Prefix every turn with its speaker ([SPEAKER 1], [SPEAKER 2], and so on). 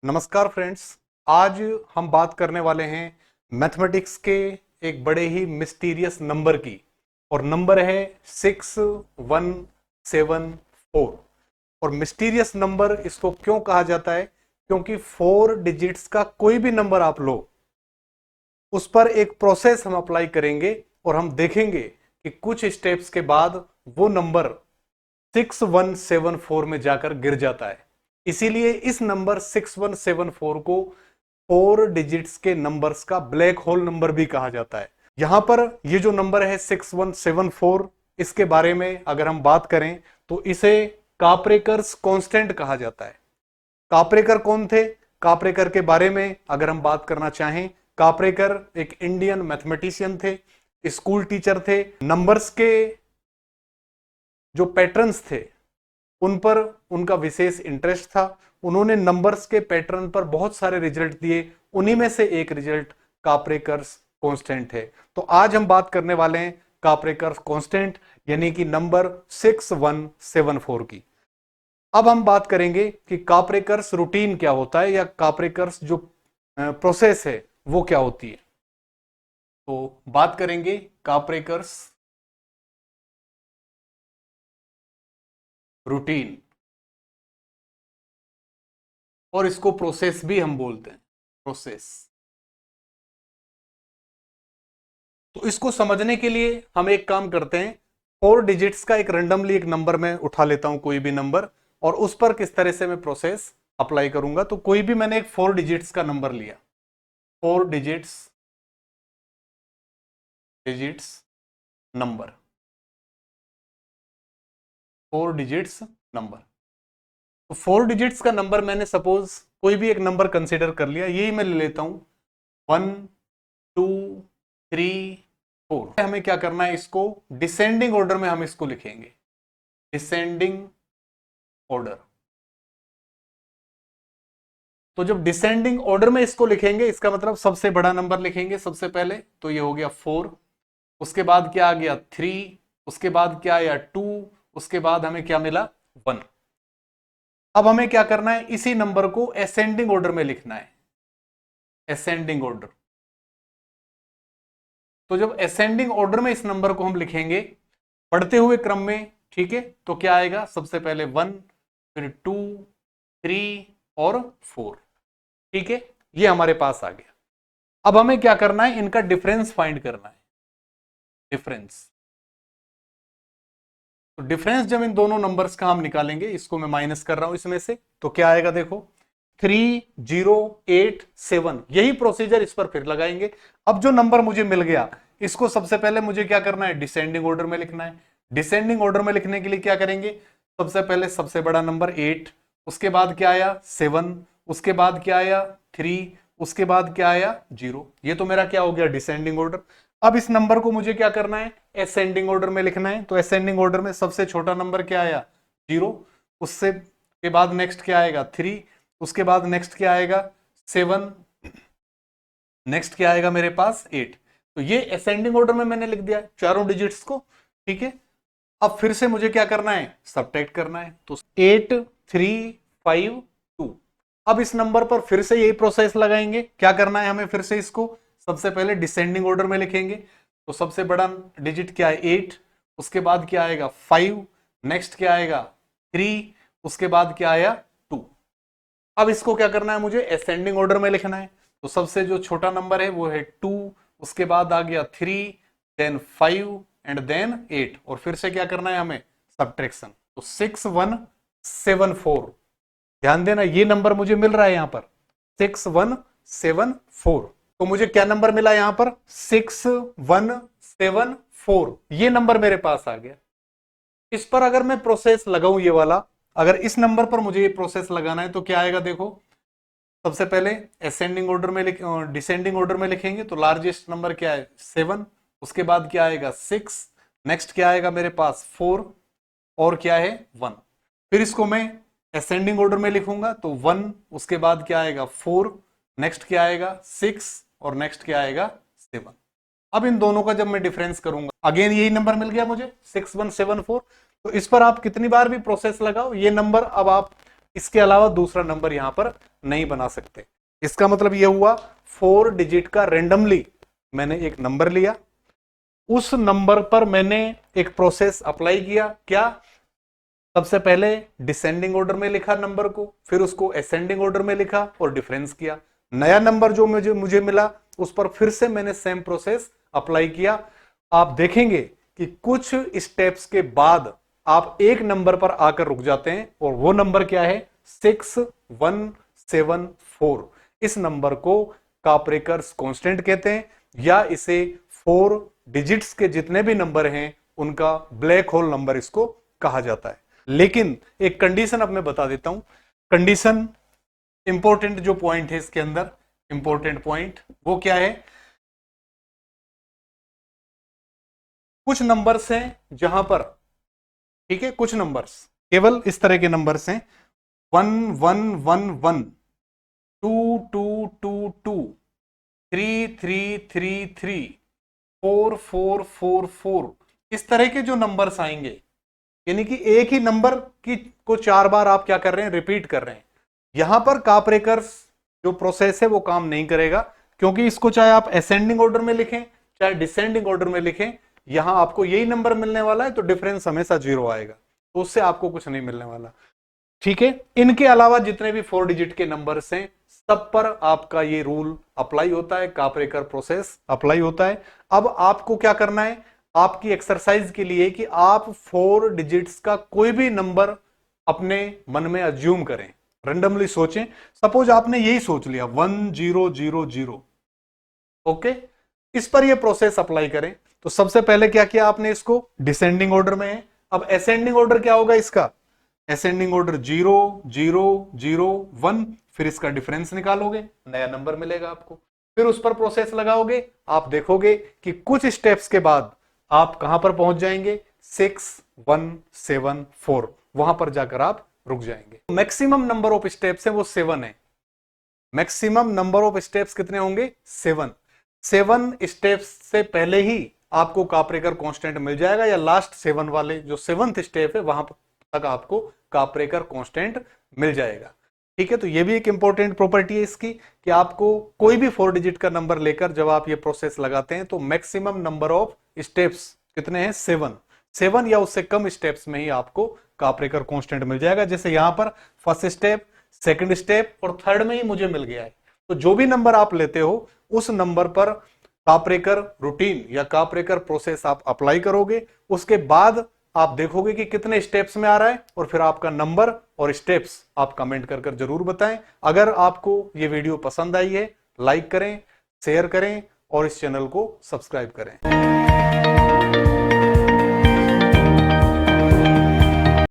[SPEAKER 1] नमस्कार फ्रेंड्स। आज हम बात करने वाले हैं मैथमेटिक्स के एक बड़े ही मिस्टीरियस नंबर की, और नंबर है 6174। और मिस्टीरियस नंबर इसको क्यों कहा जाता है? क्योंकि 4 डिजिट्स का कोई भी नंबर आप लो, उस पर एक प्रोसेस हम अप्लाई करेंगे और हम देखेंगे कि कुछ स्टेप्स के बाद वो नंबर 6174 में जाकर गिर जाता है। इसीलिए इस नंबर 6174 को 4 डिजिट्स के नंबर्स का ब्लैक होल नंबर भी कहा जाता है। यहां पर ये जो नंबर है 6174, इसके बारे में अगर हम बात करें तो इसे काप्रेकर्स कांस्टेंट कहा जाता है। काप्रेकर कौन थे? काप्रेकर के बारे में अगर हम बात करना चाहें, काप्रेकर एक इंडियन मैथमेटिशियन थे, स्कूल टीचर थे। नंबर्स के जो पैटर्न्स थे उन पर उनका विशेष इंटरेस्ट था। उन्होंने नंबर्स के पैटर्न पर बहुत सारे रिजल्ट दिए, उन्हीं में से एक रिजल्ट काप्रेकर्स कांस्टेंट है। तो आज हम बात करने वाले हैं काप्रेकर्स कांस्टेंट यानी कि नंबर 6174 की। अब हम बात करेंगे कि काप्रेकर्स रूटीन क्या होता है, या काप्रेकर्स जो प्रोसेस है वो क्या होती है। तो बात करेंगे काप्रेकर्स रूटीन, और इसको प्रोसेस भी हम बोलते हैं, प्रोसेस। तो इसको समझने के लिए हम एक काम करते हैं, 4 डिजिट्स का एक रैंडमली एक नंबर मैं उठा लेता हूं, कोई भी नंबर, और उस पर किस तरह से मैं प्रोसेस अप्लाई करूंगा। तो कोई भी मैंने एक 4 डिजिट्स का नंबर लिया, 4 डिजिट्स नंबर, 4 डिजिट्स नंबर। तो 4 डिजिट्स का नंबर मैंने सपोज कोई भी एक नंबर कंसीडर कर लिया, यही मैं ले लेता हूं 1 2 3 4। हमें क्या करना है, इसको डिसेंडिंग ऑर्डर में हम इसको लिखेंगे, डिसेंडिंग ऑर्डर। तो जब डिसेंडिंग ऑर्डर में इसको लिखेंगे, इसका मतलब सबसे बड़ा नंबर लिखेंगे सबसे पहले, तो ये हो गया 4। उसके बाद क्या आ गया 3, उसके बाद क्या आया 2, उसके बाद हमें क्या मिला 1। अब हमें क्या करना है, इसी नंबर को असेंडिंग ऑर्डर में लिखना है, असेंडिंग ऑर्डर। तो जब असेंडिंग ऑर्डर में इस नंबर को हम लिखेंगे बढ़ते हुए क्रम में, ठीक है, तो क्या आएगा, सबसे पहले 1, फिर 2, 3 और 4। ठीक है, ये हमारे पास आ गया। अब हमें क्या करना है, इनका डिफरेंस फाइंड करना है, डिफरेंस। तो डिफरेंस जब इन दोनों नंबर्स का हम निकालेंगे, इसको मैं माइनस कर रहा हूं इसमें से, तो क्या आएगा देखो 3087। यही प्रोसीजर इस पर फिर लगाएंगे। अब जो नंबर मुझे मिल गया, इसको सबसे पहले मुझे क्या करना है, डिसेंडिंग ऑर्डर में लिखना है। डिसेंडिंग ऑर्डर में लिखने के लिए क्या करेंगे, सबसे पहले सबसे बड़ा नंबर 8, उसके बाद क्या आया 7, उसके बाद क्या आया 3, उसके बाद क्या आया 0। ये तो मेरा क्या हो गया, डिसेंडिंग ऑर्डर। अब इस नंबर को मुझे क्या करना है, असेंडिंग ऑर्डर में लिखना है। तो असेंडिंग ऑर्डर में सबसे छोटा नंबर क्या आया 0, उससे के बाद नेक्स्ट क्या आएगा 3, उसके बाद नेक्स्ट क्या आएगा 7, नेक्स्ट क्या आएगा मेरे पास 8। तो ये असेंडिंग ऑर्डर में मैंने लिख दिया चारों डिजिट्स को। ठीक है, अब फिर से मुझे क्या करना है, सब्ट्रैक्ट करना है। तो 8 3 5 2। अब इस नंबर पर फिर से यही प्रोसेस लगाएंगे। क्या करना है हमें, फिर से इसको सबसे पहले डिसेंडिंग ऑर्डर में लिखेंगे। तो सबसे बड़ा डिजिट क्या है 8, उसके बाद क्या आएगा 5, नेक्स्ट क्या आएगा 3, उसके बाद क्या आया 2। अब इसको क्या करना है, मुझे असेंडिंग ऑर्डर में लिखना है। तो सबसे जो छोटा नंबर है वो है 2, उसके बाद आ गया 3, देन 5 एंड देन 8, और फिर से क्या करना है हमें, सब्ट्रैक्शन। तो 6174, ध्यान देना ये नंबर मुझे मिल रहा है यहां पर 6174। तो मुझे क्या नंबर मिला यहां पर 6174, ये नंबर मेरे पास आ गया। इस पर अगर मैं प्रोसेस लगाऊं ये वाला, अगर इस नंबर पर मुझे ये प्रोसेस लगाना है तो क्या आएगा देखो, सबसे पहले असेंडिंग ऑर्डर में डिसेंडिंग ऑर्डर में लिखेंगे। तो लार्जेस्ट नंबर क्या है 7, उसके बाद क्या आएगा 6, नेक्स्ट क्या आएगा मेरे पास 4, और क्या है 1। फिर इसको मैं असेंडिंग ऑर्डर में लिखूंगा, तो 1, उसके बाद क्या आएगा 4, नेक्स्ट क्या आएगा 6, और नेक्स्ट क्या आएगा 7। अब इन दोनों का जब मैं डिफरेंस करूंगा, अगेन यही नंबर मिल गया मुझे 6174। तो इस पर आप कितनी बार भी प्रोसेस लगाओ, ये नंबर अब आप इसके अलावा दूसरा नंबर यहां पर नहीं बना सकते। इसका मतलब यह हुआ 4 डिजिट का रेंडमली मैंने एक नंबर लिया, उस नंबर पर मैंने एक प्रोसेस अप्लाई किया। क्या? सबसे पहले डिसेंडिंग ऑर्डर में लिखा नंबर को, फिर उसको असेंडिंग ऑर्डर में लिखा और डिफरेंस किया। नया नंबर जो मुझे मिला उस पर फिर से मैंने सेम प्रोसेस अप्लाई किया। आप देखेंगे कि कुछ स्टेप्स के बाद आप एक नंबर पर आकर रुक जाते हैं और वो नंबर क्या है? 6174। इस नंबर को काप्रेकर्स कांस्टेंट कहते हैं, या इसे 4 डिजिट्स के जितने भी नंबर हैं उनका ब्लैक होल नंबर इसको कहा जाता है। लेकिन एक कंडीशन अब मैं बता देता हूं। कंडीशन इंपॉर्टेंट जो पॉइंट है इसके अंदर, इंपॉर्टेंट पॉइंट वो क्या है? कुछ नंबर्स हैं जहां पर, ठीक है, कुछ नंबर्स केवल इस तरह के नंबर्स हैं 1111, 2222, 3333, 4444, इस तरह के जो नंबर्स आएंगे, यानी कि एक ही नंबर को 4 बार आप क्या कर रहे हैं? रिपीट कर रहे हैं। यहां पर काप्रेकर्स जो प्रोसेस है वो काम नहीं करेगा, क्योंकि इसको चाहे आप असेंडिंग ऑर्डर में लिखें चाहे डिसेंडिंग ऑर्डर में लिखें, यहां आपको यही नंबर मिलने वाला है, तो डिफरेंस हमेशा 0 आएगा, तो उससे आपको कुछ नहीं मिलने वाला। ठीक है, इनके अलावा जितने भी 4 डिजिट के नंबर्स हैं सब पर आपका ये रूल अप्लाई होता है, काप्रेकर प्रोसेस अप्लाई होता है। अब आपको क्या करना है आपकी एक्सरसाइज के लिए कि आप 4 डिजिट्स का कोई भी नंबर अपने मन में अज्यूम करें, रेंडमली सोचें। सपोज आपने यही सोच लिया 1000, ओके, इस पर यह प्रोसेस अप्लाई करें। तो सबसे पहले क्या किया आपने? इसको डिसेंडिंग ऑर्डर में है। अब असेंडिंग ऑर्डर क्या होगा इसका? असेंडिंग ऑर्डर 0 0 0 1, फिर इसका डिफरेंस निकालोगे, नया नंबर मिलेगा आपको, फिर उस पर प्रोसेस लगाओगे। आप देखोगे कि कुछ स्टेप्स के बाद आप कहां पर पहुंच जाएंगे? 6174, वहां पर जाकर आप रुक जाएंगे। मैक्सिमम नंबर ऑफ स्टेप्स है वो 7 है। मैक्सिमम नंबर ऑफ स्टेप्स कितने होंगे? 7 स्टेप्स से पहले ही आपको काप्रेकर कांस्टेंट मिल जाएगा, या लास्ट 7 वाले जो 7th स्टेप है वहां तक आपको काप्रेकर कांस्टेंट मिल जाएगा। ठीक है, तो ये भी एक इंपॉर्टेंट प्रॉपर्टी है इसकी कि आपको कोई भी 4 डिजिट का नंबर लेकर जब आप ये प्रोसेस लगाते हैं तो मैक्सिमम नंबर ऑफ स्टेप्स कितने हैं? 7 या उससे कम स्टेप्स में ही आपको काप्रेकर कांस्टेंट मिल जाएगा। जैसे यहां पर फर्स्ट स्टेप, सेकंड स्टेप और थर्ड में ही मुझे मिल गया है। तो जो भी नंबर आप लेते हो उस नंबर पर काप्रेकर रूटीन या काप्रेकर प्रोसेस आप अप्लाई करोगे, उसके बाद आप देखोगे कि कितने स्टेप्स में आ रहा है, और फिर आपका नंबर और स्टेप्स आप कमेंट कर जरूर बताएं। अगर आपको ये वीडियो पसंद आई है लाइक करें, शेयर करें और इस चैनल को सब्सक्राइब करें।